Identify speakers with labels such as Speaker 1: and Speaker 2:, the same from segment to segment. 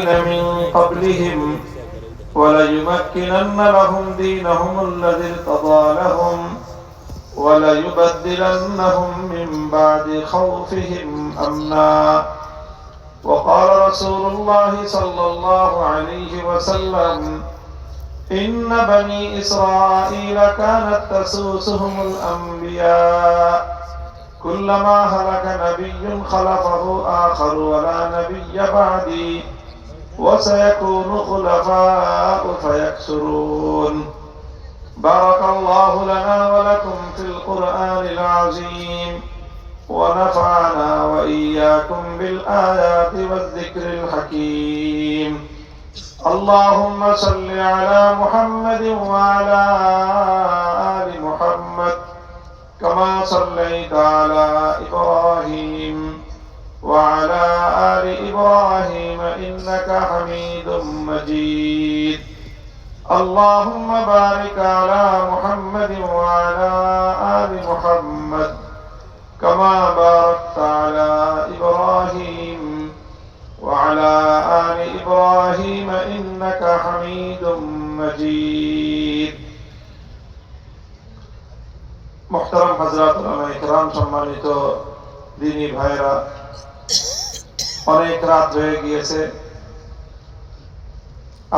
Speaker 1: من قبلهم وليمكنن لهم دينهم الذي ارتضى لهم وليبدلنهم من بعد خوفهم أمنا. وقال رسول الله صلى الله عليه وسلم: إن بني إسرائيل كانت تسوسهم الأنبياء كلما هلك نبي خلفه آخر ولا نبي بعدي وسيكون خلفاء فيكثرون. بارك الله لنا ولكم في القرآن العظيم ونفعنا وإياكم بالآيات والذكر الحكيم. اللهم صل على محمد وعلى آل محمد كما صليت على إبراهيم وعلى آل إبراهيم إنك حميد مجيد. اللهم بارك على محمد وعلى آل محمد كما باركت على إبراهيم وعلى آل إبراهيم إنك حميد مجيد. محترم حضرات ওলামায়ে কেরাম, সম্মানিত দিনী ভাইরা, অনেক রাত হয়ে গিয়েছে।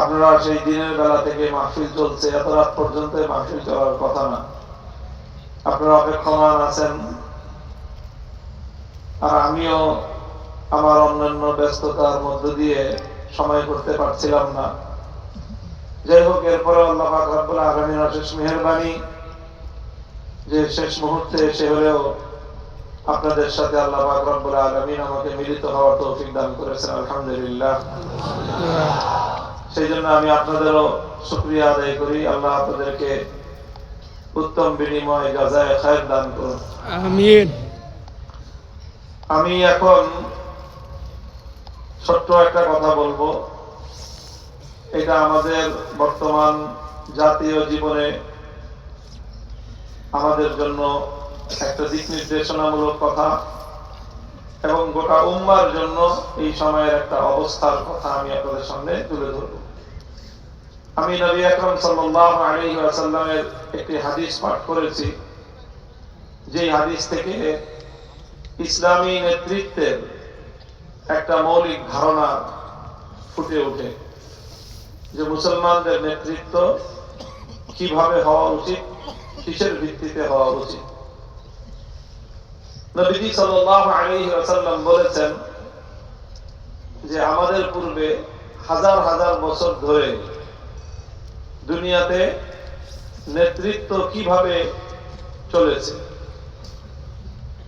Speaker 1: আপনারা সেই দিনের বেলা থেকে মাহফিল চলছে, এত রাত পর্যন্ত মাহফিল চলার কথা না। আপনারা অপেক্ষমান আছেন, আর আমিও আমার অন্যান্য ব্যস্ততার মধ্য দিয়ে সময় করতে পারছিলাম না। যাই হোক, এরপরে আল্লাহ পাক রব্বুল আলামিনের অশেষ মেহেরবানি যে শেষ মুহূর্তে এসে হলেও আপনাদের সাথে আল্লাহ পাক রব্বুল আলামিন আমাকে মিলিত হওয়ার তৌফিক দান করেছেন, আলহামদুলিল্লাহ। সেই জন্য আমি আপনাদেরও শুকরিয়া আদায় করি। আল্লাহ আপনাদেরকে উত্তম বিনিময় জাযায়ে খায়র দান করুন, আমিন। আমি এখন ছোট্ট একটা কথা বলবো। এটা আমাদের বর্তমান জাতীয় জীবনে আমাদের জন্য একটা দিক নির্দেশনামূলক কথা, এবং গোটা উম্মার জন্য এই সময়ের একটা অবস্থার কথা আমি আপনাদের সামনে তুলে ধরব। আমি নবী আকরাম সাল্লাল্লাহু আলাইহি ওয়াসাল্লামের একটি হাদিস পাঠ করেছি, যে হাদিস থেকে ইসলামী নেতৃত্বের একটা মৌলিক ধারণা ফুটে ওঠে, যে মুসলমানদের নেতৃত্ব কিভাবে হওয়া উচিত, কিসের ভিত্তিতে হওয়া উচিত। নবীজি সাল্লাল্লাহু আলাইহি ওয়াসাল্লাম বলেছেন যে আমাদের পূর্বে হাজার হাজার বছর ধরে দুনিয়াতে নেতৃত্ব কিভাবে চলেছে।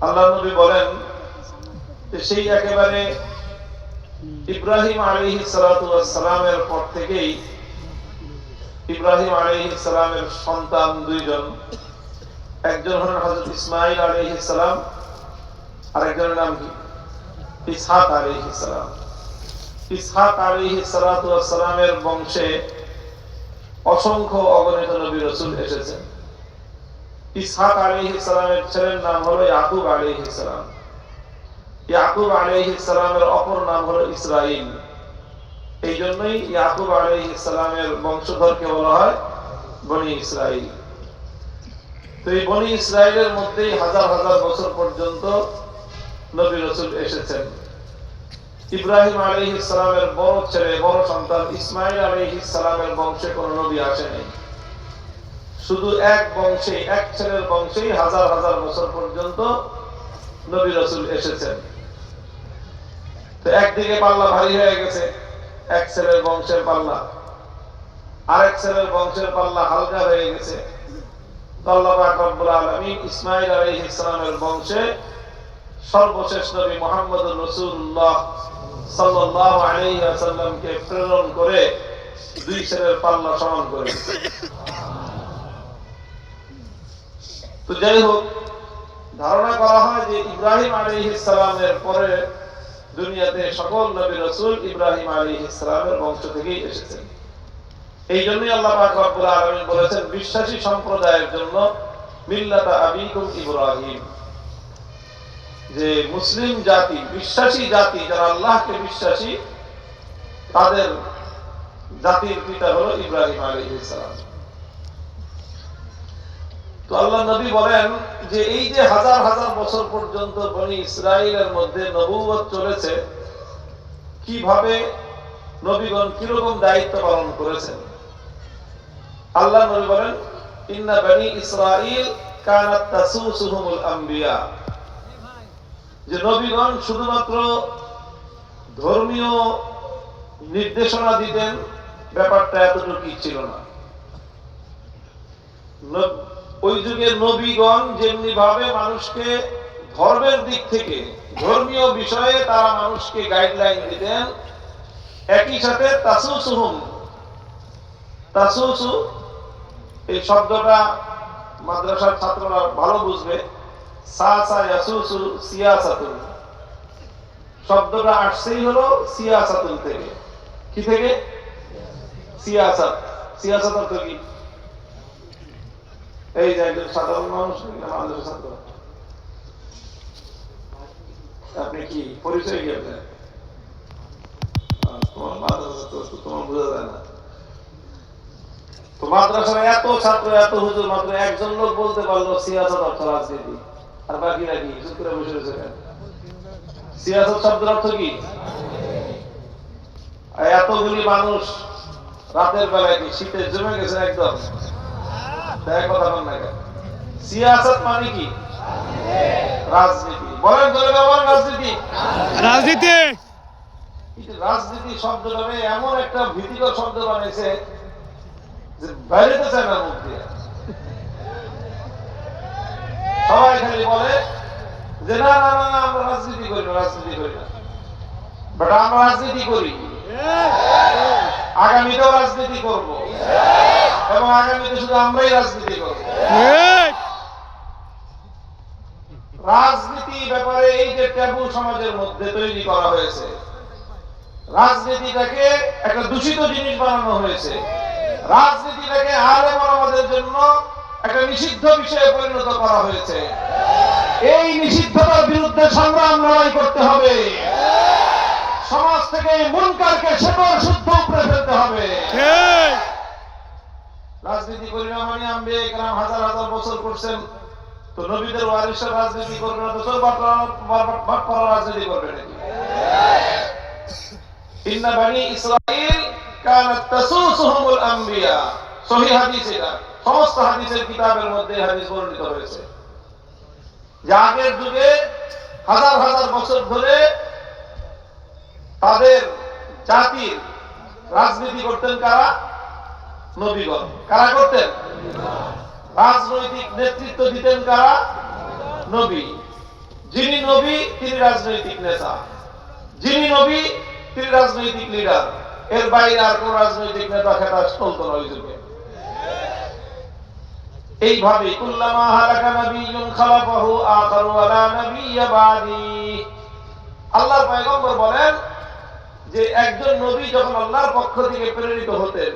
Speaker 1: আল্লাহর নবী বলেন যে সেই একেবারে ইব্রাহিম আলাইহিস সালাতু ওয়াস সালামের পর থেকেই ইব্রাহিম আলাইহিস সালামের সন্তান দুইজন, একজন হলেন হযরত ইসমাঈল আলাইহিস সালাম, আরেকজনের নাম কি ইসহাক আলাইহিস সালাম। ইসহাক আলাইহিস সালাতু ওয়াস সালামের বংশে অসংখ্য অগণিত নবী রাসূল এসেছেন। ইসহাক আলাইহিস সালামের ছেলের নাম হলো ইয়াকুব আলাইহিস সালাম। ইয়াকুব আলাইহিস সালামের অপর নাম হলো ইসরাঈল। এই জন্যই ইয়াকুব আলাইহিস সালামের বংশধরকে বলা হয় বনি ইসরাঈল। তো এই বনি ইসরাঈলের মধ্যেই হাজার হাজার বছর পর্যন্ত নবী রাসূল এসেছেন। ইব্রাহিম আলাইহিস সালামের বড় ছেলে, বড় সন্তান ইসমাঈল আলাইহিস সালামের বংশে কোনো নবী আসেনি। শুধু এক বংশে, এক ছেলের বংশেই হাজার হাজার বছর পর্যন্ত নবী রাসূল এসেছেন। তো একদিকে পাল্লা ভারী হয়ে গেছে, এক ছেলের বংশের পাল্লা, আরেক ছেলের বংশের পাল্লা হালকা হয়ে গেছে। আল্লাহ পাক রব্বুল আলামিন ইসমাঈল আলাইহিস সালামের বংশে সর্বশেষ নবী মুহাম্মদুর রাসূলুল্লাহ সাল্লাল্লাহু আলাইহি ওয়াসাল্লামকে প্রেরণ করে দুই ছেলের পাল্লা সমান করে। তো যাই হোক, ধারণা করা হয় যে ইব্রাহিম আলাইহিস সালামের পরে দুনিয়াতে সকল নবী রাসূল ইব্রাহিম আলাইহিস সালামের বংশ থেকেই এসেছেন। এই জন্যই আল্লাহ পাক রব্বুল আলামিন বলেছেন বিশ্বাসী সম্প্রদায়ের জন্য মিল্লাতা আবিকুম ইব্রাহিম, যে মুসলিম জাতি, বিশ্বাসী জাতি, যারা আল্লাহকে বিশ্বাসী, তাদের জাতির পিতা হলো ইব্রাহিম আলাইহিস সালাম। তো আল্লাহ নবী বলেন যে এই যে হাজার হাজার বছর পর্যন্ত বনি ইসরাইলের মধ্যে নবুয়ত চলেছে, কিভাবে নবীগণ কিরকম দায়িত্ব পালন করেছেন। আল্লাহ নবী বলেন ইন্না বনি ইসরাইল কানাত তাসুসুহুমুল আম্বিয়া, যে নবীগণ শুধুমাত্র ধর্মীয় নির্দেশনা দিতেন, ব্যাপারটা এতটুকুই ছিল না। ওই যুগের নবীগণ যেমনি ভাবে মানুষকে ধর্মের দিক থেকে ধর্মীয় বিষয়ে তারা মানুষকে গাইডলাইন দিতেন, একই সাথে তাসুসুহুম, তাসুসু এই শব্দটা মাদ্রাসার ছাত্ররা ভালো বুঝবে। সাসা ইয়াসুসু সিয়াসাতুন শব্দটা আসছেই হলো সিয়াসাতুন থেকে। কি থেকে? সিয়াসাত। সিয়াসাত অর্থ কি? এই যে একজন সাধারণ মানুষ মাদ্রাসার ছাত্র, আপনি কি পরিচয় কি আপনার? তোমার মাদ্রাসা তোমার বোঝা যায় না। তো মাদ্রাসার এত ছাত্র, এত হুজুর, মাত্র একজন লোক বলতে পারলো সিয়াসত অর্থ রাজনীতি, আর বাকিরা কি চুপ করে বসে রয়েছে কেন? সিয়াসত শব্দের অর্থ কি? এতগুলি মানুষ রাতের বেলায় কি শীতে জমে গেছে একদম? কথা বল না কেন? সিয়াসত মানে কি? রাজনীতি। বলেন ধরে বলেন রাজনীতি।
Speaker 2: রাজনীতি
Speaker 1: রাজনীতি শব্দটাকে এমন একটা ভীতিকর শব্দ বানাইছে যে বাইরেতে চায় না মুখ দিয়ে। সবাই খালি বলে যে না না না না আমরা রাজনীতি করি না, রাজনীতি করি না। বাট আমরা রাজনীতি করি, আগামীতেও রাজনীতি করব, এবং আগামীতে শুধু আমরাই রাজনীতি করব। রাজনীতি ব্যাপারে এই যে ট্যাবু সমাজের মধ্যে তৈরি করা হয়েছে, রাজনীতিটাকে একটা দূষিত জিনিস বানানো হয়েছে, রাজনীতিটাকে আলেম ওলামাদের জন্য একটা নিষিদ্ধ বিষয়ে পরিণত করা হয়েছে। এই নিষিদ্ধতার বিরুদ্ধে সংগ্রাম লড়াই করতে হবে। সমাজ থেকে মুনকারকে শেকড় শুদ্ধ উপরে ফেলতে হবে। রাজনীতি করি না মানে আম্বে একরাম হাজার হাজার বছর করছেন, তো নবীদের ওয়ারিসরা রাজনীতি করবে না, তো সব বাটপাড়া রাজনীতি করবে নাকি? ইন্না বনি ইসরাইল কানাত তাসুসুহুমুল আম্বিয়া, সহিহ হাদিস এটা, সমস্ত হাদিসের কিতাবের মধ্যে হাদিস বর্ণিত হয়েছে যে আগের যুগে হাজার হাজার বছর ধরে তাদের জাতির রাজনীতি করতেন কারা? নবীগণ। কারা করতেন? রাজনৈতিক নেতৃত্ব দিতেন কারা? নবী। যিনি নবী তিনি রাজনৈতিক নেতা, যিনি নবী তিনি রাজনৈতিক লিডার। এর বাইরে আর কোন রাজনৈতিক নেতা খেতা চলতো না ওই যুগে। এইভাবে কুল্লামা হালাকা নাবিয়্যুন খালাফাহু আখারু আলা নাবিয়্যা বাদি। আল্লাহর পয়গম্বর বলেন যে একজন নবী যখন আল্লাহর পক্ষ থেকে প্রেরিত হতেন,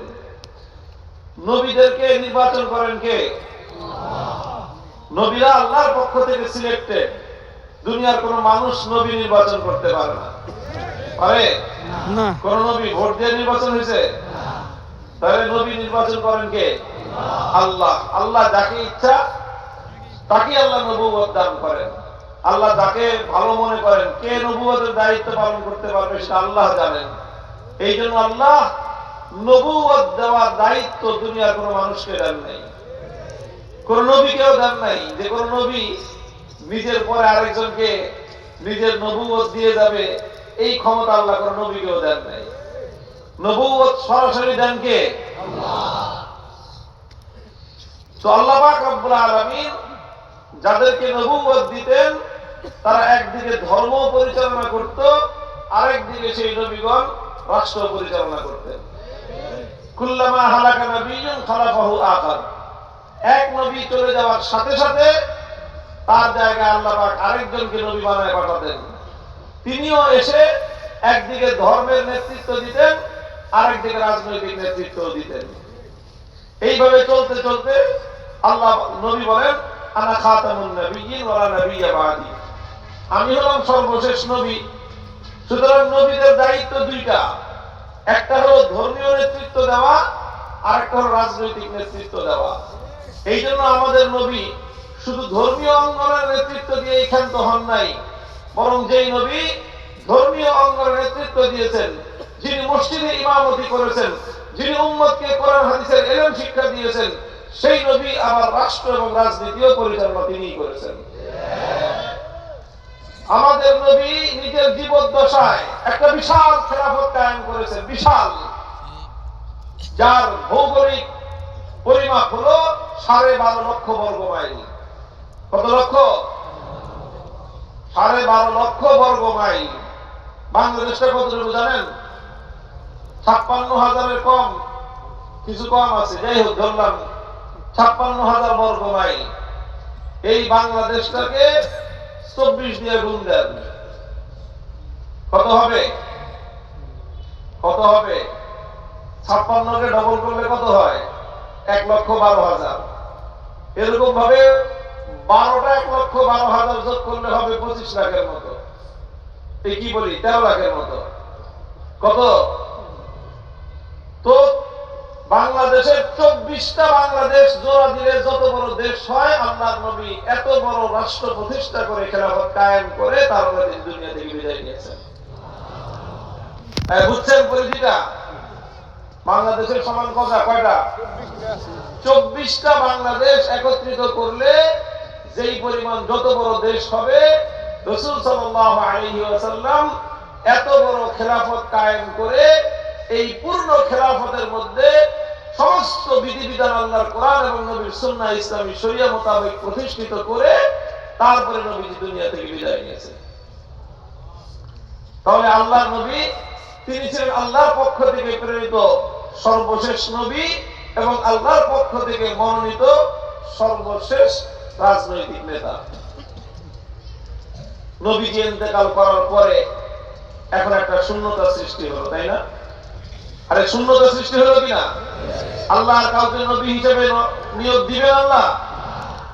Speaker 1: নবীদেরকে নির্বাচন করেন কে? নবীরা আল্লাহর পক্ষ থেকে সিলেক্টেড। দুনিয়ার কোন মানুষ নবী নির্বাচন করতে পারে না। পারে? কোন নবী ভোট দিয়ে নির্বাচন হয়েছে? তাহলে নবী নির্বাচন করেন কে? আল্লাহ। আল্লাহ যাকে ইচ্ছা তাকে আল্লাহ নবুয়ত দান করেন। আল্লাহ যাকে ভালো মনে করেন কে নবুয়তের দায়িত্ব পালন করতে পারবে সেটা আল্লাহ জানেন। এই জন্য আল্লাহ নবুয়ত দেওয়ার দায়িত্ব দুনিয়ার কোন মানুষকে দেন নাই, কোন নবীকেও দেন নাই। যে কোন নবী নিজের পরে আরেকজনকে নিজের নবুয়ত দিয়ে যাবে, এই ক্ষমতা আল্লাহ কোন নবীকেও দেন নাই। নবুয়ত সরাসরি দেন কে? আল্লাহ। তো আল্লাহ পাক রব্বুল আলামিন যাদেরকে নবুয়ত দিতেন তারা একদিকে ধর্ম পরিচালনা করত, আরেকদিকে সেই নবীগণ রাষ্ট্র পরিচালনা করতেন। কুল্লামা হালাকা নাবিয়্যুন খালাফাহু আখার, এক নবী চলে যাওয়ার সাথে সাথে তার জায়গায় আল্লাহ পাক আরেকজনকে নবী বানায় পাঠাতেন। তিনিও এসে একদিকে ধর্মের নেতৃত্ব দিতেন, আরেকদিকে রাজনৈতিক নেতৃত্ব দিতেন। এইভাবে চলতে চলতে আল্লাহ নবী বলেন আনা খাতামুন নাবিয়্যিন ওয়া লা নাবিয়্যা বাদি, আমি হলাম সর্বশেষ নবী। সুতরাং নবীদের দায়িত্ব দুইটা, একটা হলো ধর্মীয় নেতৃত্ব দেওয়া, আর একটা হলো রাজনৈতিক নেতৃত্ব দেওয়া। এই জন্য আমাদের নবী শুধু ধর্মীয় অঙ্গনের নেতৃত্ব দিয়ে ক্ষান্ত হন নাই, বরং যেই নবী ধর্মীয় অঙ্গনের নেতৃত্ব দিয়েছেন, যিনি মসজিদে ইমামতি করেছেন, যিনি উম্মতকে কোরআন হাদিসের ইলম শিক্ষা দিয়েছেন, সেই নবী আবার রাষ্ট্র এবং রাজনীতিও পরিচালনা তিনিই করেছেন। আমাদের নবী নিজের জীবদ্দশায় একটা বিশাল খেলাফত কায়েম করেছেন, বিশাল, যার ভৌগোলিক পরিমাপ হলো 12.5 লক্ষ বর্গ মাইল। কত লক্ষ? 12.5 লক্ষ বর্গ মাইল। বাংলাদেশটা কতটুকু জানেন? 56,000-এর কম, কিছু কম আছে, যাই হোক ধরলাম 56,000 বর্গ মাইল। এই বাংলাদেশটাকে 24 দিয়ে গুণ দেন, কত হবে? কত হবে? 56কে ডবল করলে কত হয়? 1,12,000। এরকম ভাবে 12টা 1,12,000 যোগ করলে হবে 25 লাখের মতো। এই কি বলি, 13 লাখের মতো। কত? তো বাংলাদেশের 24টা বাংলাদেশ জোড়া দিলে যত বড় দেশ হয়, আল্লাহর নবী এত বড় রাষ্ট্র প্রতিষ্ঠা করে খেলাফত কায়েম করে তারপরে দুনিয়া থেকে বিদায় নিয়েছেন। বুঝছেন পরিধিটা? বাংলাদেশের সমান কয়টা? 24টা বাংলাদেশ একত্রিত করলে যেই পরিমাণ যত বড় দেশ হবে, রাসূল সাল্লাল্লাহু আলাইহি ওয়াসাল্লাম এত বড় খেলাফত কায়েম করে এই পূর্ণ খেলাফতের মধ্যে সমস্ত বিধিবিধান আল্লাহর কোরআন এবং নবীর সুন্নাহ ইসলামী শরিয়া মোতাবেক প্রতিষ্ঠিত করে তারপরে নবীজি দুনিয়া থেকে বিদায় নিয়েছেন। তাহলে আল্লাহর নবী তিনি ছিলেন আল্লাহর পক্ষ থেকে প্রেরিত সর্বশেষ নবী এবং আল্লাহর পক্ষ থেকে মনোনীত সর্বশেষ রাজনৈতিক নেতা। নবীজি ইন্তেকাল করার পরে এখন একটা শূন্যতা সৃষ্টি হলো, তাই না? আরে শূন্যতা সৃষ্টি হলো কিনা? আল্লাহ আর কাউকে নবী হিসেবে নিয়োগ দিবেন আল্লাহ?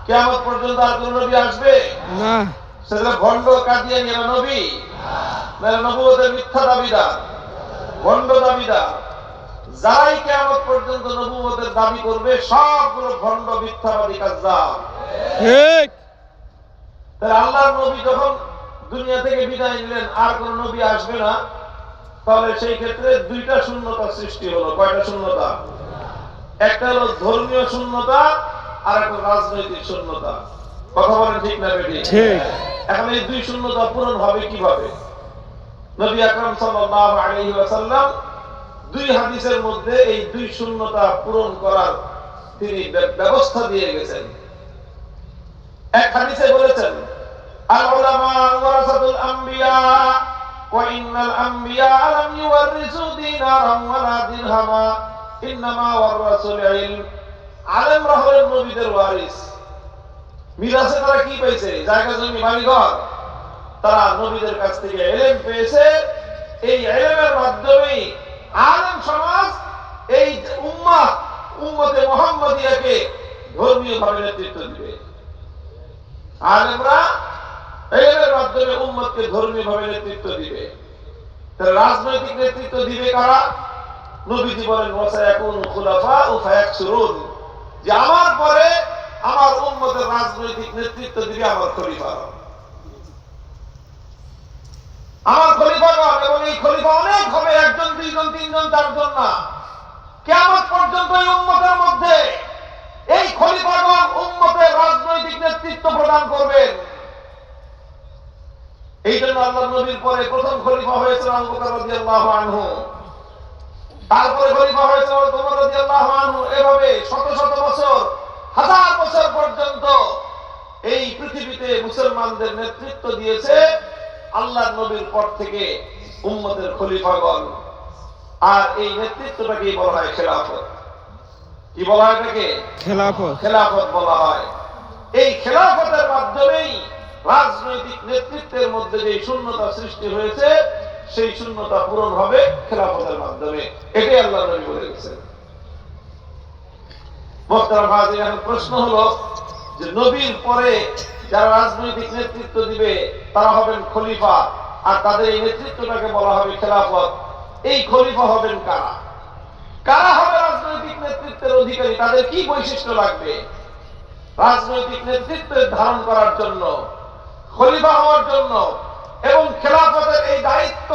Speaker 1: কিয়ামত পর্যন্ত আর কোন নবী আসবে না? সেটা ভণ্ড কাদিয়ানীরা নবী না, নবুয়তের মিথ্যা দাবিদার, ভণ্ড দাবিদার। যারাই কিয়ামত পর্যন্ত নবুয়তের দাবি করবে সবগুলো ভণ্ড, মিথ্যাবাদী, কাযযাব। ঠিক। তাহলে আল্লাহর নবী যখন দুনিয়া থেকে বিদায় নিলেন, আর কোন নবী আসবে না, তাহলে সেই ক্ষেত্রে দুইটা শূন্যতা সৃষ্টি হলো। কয়টা শূন্যতা? একটা হলো ধর্মীয় শূন্যতা, আর একটা রাজনৈতিক শূন্যতা। কথা বলেন ঠিক না বেঠিক? ঠিক। এখন এই দুই শূন্যতা পূরণ হবে কিভাবে? নবী আকরাম সাল্লাল্লাহু আলাইহি ওয়াসাল্লাম দুই হাদিসের মধ্যে এই দুই শূন্যতা পূরণ করার তিনি ব্যবস্থা দিয়ে গেছেন। এক হাদিসে বলেছেন, আল উলামা ওয়ারাসাতুল আম্বিয়া ওয়া ইন্নাল আম্বিয়া লাম ইউওয়ারিসু দিনারান ওয়ালা দিরহামা ইন্নামা ওয়ারাসুল ইলম। আলেমরা হলেন নবীদের ওয়ারিস। মিরাসে তারা কি পেয়েছে? জায়গা জমি, বাড়িঘর। তারা নবীদের কাছ থেকে ইলম পেয়েছে। এই ইলমের মাধ্যমেই আলেম সমাজ এই উম্মতে মুহাম্মাদিয়াকে ধর্মীয় ভাবে নেতৃত্ব দিবে। আলেমরা ইলমের মাধ্যমে উম্মতকে ধর্মীয় ভাবে নেতৃত্ব দিবে। তারা রাজনৈতিক নেতৃত্ব দিবে কারা? নবীজি বলেন, ওয়াসায়াকুনু খুলাফা ওয়া ফায়াকসুরুন, যে আমার পরে আমার উম্মতের রাজনৈতিক নেতৃত্ব দিবে আমার খলিফারা। আমার খলিফাগণ, এবং এই খলিফা অনেক হবে, একজন, দুইজন, তিনজন, চারজন না। কিয়ামত পর্যন্ত এই উম্মতের মধ্যে এই খলিফাগণ উম্মতের রাজনৈতিক নেতৃত্ব প্রদান করবেন। এই জন্য আল্লাহর নবীর পরে প্রথম খলিফা হয়েছিল আবু বকর রাদিয়াল্লাহু আনহু, তারপরে খলিফা হয়েছিল ওমর রাদিয়াল্লাহু আনহু। এভাবে শত শত বছর, হাজার বছর পর্যন্ত এই পৃথিবীতে মুসলমানদের নেতৃত্ব দিয়েছে আল্লাহর নবীর পর থেকে উম্মতের খলিফাগণ। আর এই নেতৃত্বটাকে বলা হয় খেলাফত। কি বলা হয় এটাকে? খেলাফত। খেলাফত বলা হয়। এই খেলাফতের মাধ্যমেই রাজনৈতিক নেতৃত্বের মধ্যে যে শূন্যতা সৃষ্টি হয়েছে, সেই শূন্যতা পূরণ হবে খেলাফতের মাধ্যমে। এটাই আল্লাহ নবী বলে গেছেন। মুহতারাম হাজির, এখন প্রশ্ন হলো যে নবীর পরে যারা রাজনৈতিক নেতৃত্ব দিবে তারা হবেন খলিফা, আর তাদের এই নেতৃত্বটাকে বলা হবে খেলাফত। এই খলিফা হবেন কারা? কারা হবে রাজনৈতিক নেতৃত্বের অধিকারী? তাদের কি বৈশিষ্ট্য লাগবে রাজনৈতিক নেতৃত্ব ধারণ করার জন্য, খলিফা হওয়ার জন্য এবং খেলাফতের এই দায়িত্ব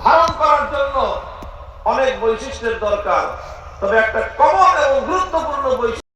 Speaker 1: ধারণ করার জন্য? অনেক বৈশিষ্ট্যের দরকার, তবে একটা কমন এবং গুরুত্বপূর্ণ বৈশিষ্ট্য